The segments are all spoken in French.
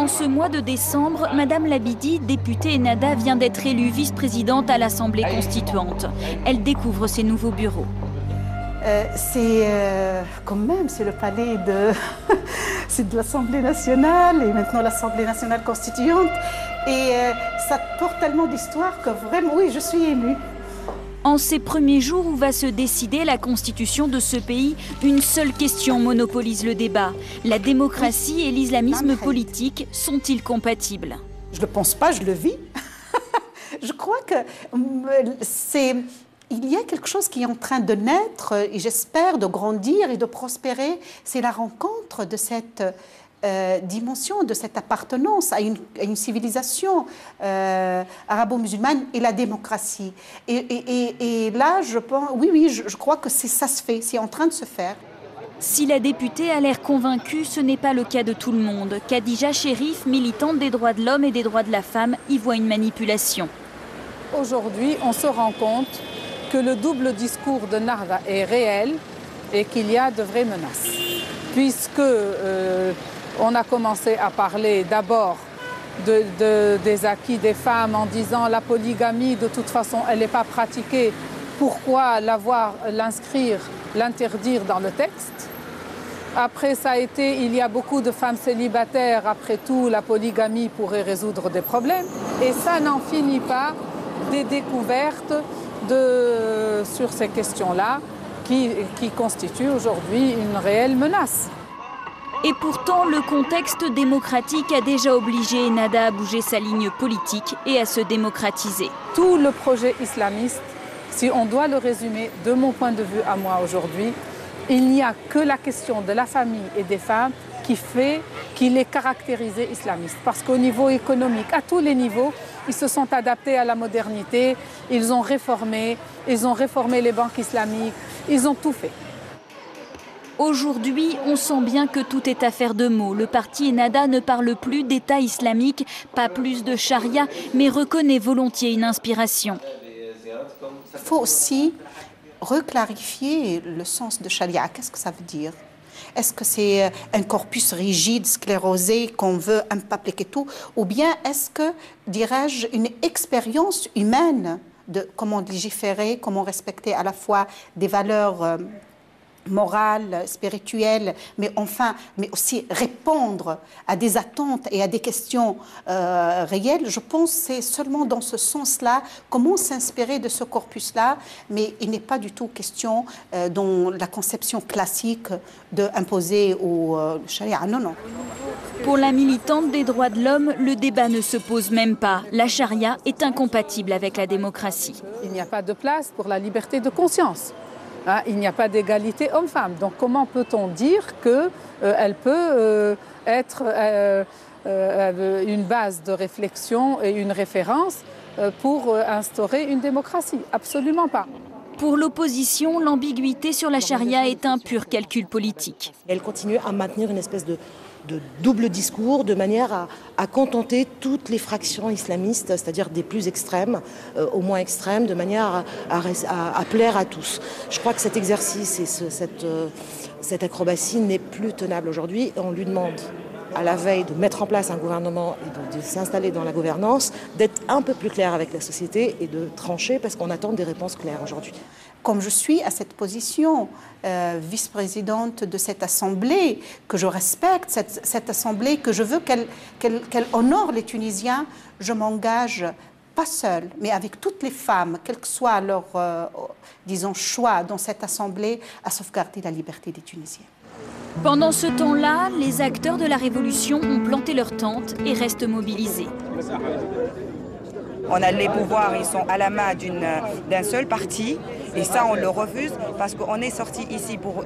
ce mois de décembre, Madame Labidi, députée Ennahda, vient d'être élue vice-présidente à l'Assemblée constituante. Elle découvre ses nouveaux bureaux. Quand même, c'est le palais de, c'est de l'Assemblée nationale et maintenant l'Assemblée nationale constituante. Et ça porte tellement d'histoire que vraiment, oui, je suis émue. En ces premiers jours où va se décider la constitution de ce pays, une seule question monopolise le débat. La démocratie et l'islamisme politique sont-ils compatibles? Je ne le pense pas, je le vis. Je crois que il y a quelque chose qui est en train de naître et j'espère de grandir et de prospérer. C'est la rencontre de cette dimension, de cette appartenance à une civilisation arabo-musulmane et la démocratie. Et là, je pense, oui, je crois que ça se fait, c'est en train de se faire. Si la députée a l'air convaincue, ce n'est pas le cas de tout le monde. Khadija Cherif, militante des droits de l'homme et des droits de la femme, y voit une manipulation. Aujourd'hui, on se rend compte que le double discours de Ennahda est réel et qu'il y a de vraies menaces. Puisque on a commencé à parler d'abord des acquis des femmes en disant la polygamie, de toute façon, elle n'est pas pratiquée. Pourquoi l'inscrire, l'interdire dans le texte? Après, ça a été, il y a beaucoup de femmes célibataires. Après tout, la polygamie pourrait résoudre des problèmes. Et ça n'en finit pas des découvertes sur ces questions-là qui constituent aujourd'hui une réelle menace. Et pourtant, le contexte démocratique a déjà obligé Ennahda à bouger sa ligne politique et à se démocratiser. Tout le projet islamiste, si on doit le résumer de mon point de vue à moi aujourd'hui, il n'y a que la question de la famille et des femmes qui fait qu'il est caractérisé islamiste. Parce qu'au niveau économique, à tous les niveaux, ils se sont adaptés à la modernité, ils ont réformé les banques islamiques, ils ont tout fait. Aujourd'hui, on sent bien que tout est affaire de mots. Le parti Ennahda ne parle plus d'État islamique, pas plus de charia, mais reconnaît volontiers une inspiration. Il faut aussi reclarifier le sens de charia. Qu'est-ce que ça veut dire? Est-ce que c'est un corpus rigide, sclérosé, qu'on veut appliquer tout? Ou bien est-ce que, dirais-je, une expérience humaine de comment légiférer, comment respecter à la fois des valeurs morale, spirituelle, mais aussi répondre à des attentes et à des questions réelles. Je pense que c'est seulement dans ce sens-là, comment s'inspirer de ce corpus-là, mais il n'est pas du tout question dans la conception classique d'imposer au charia. Non, non. Pour la militante des droits de l'homme, le débat ne se pose même pas. La charia est incompatible avec la démocratie. Il n'y a pas de place pour la liberté de conscience. Il n'y a pas d'égalité homme-femme. Donc comment peut-on dire qu'elle peut être une base de réflexion et une référence pour instaurer une démocratie? Absolument pas. Pour l'opposition, l'ambiguïté sur la charia est un pur calcul politique. Elle continue à maintenir une espèce de double discours de manière à contenter toutes les fractions islamistes, c'est-à-dire des plus extrêmes aux moins extrêmes, de manière à plaire à tous. Je crois que cet exercice et cette acrobatie n'est plus tenable aujourd'hui. On lui demande, à la veille de mettre en place un gouvernement et de s'installer dans la gouvernance, d'être un peu plus clair avec la société et de trancher parce qu'on attend des réponses claires aujourd'hui. Comme je suis à cette position, vice-présidente de cette assemblée, que je respecte, cette assemblée, que je veux qu'elle honore les Tunisiens, je m'engage pas seule, mais avec toutes les femmes, quel que soit leur, disons, choix dans cette assemblée, à sauvegarder la liberté des Tunisiens. Pendant ce temps-là, les acteurs de la révolution ont planté leurs tentes et restent mobilisés. On a les pouvoirs, ils sont à la main d'un seul parti et ça on le refuse parce qu'on est sorti ici pour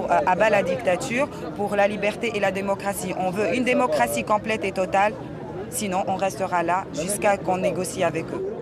abattre la dictature, pour la liberté et la démocratie. On veut une démocratie complète et totale, sinon on restera là jusqu'à qu'on négocie avec eux.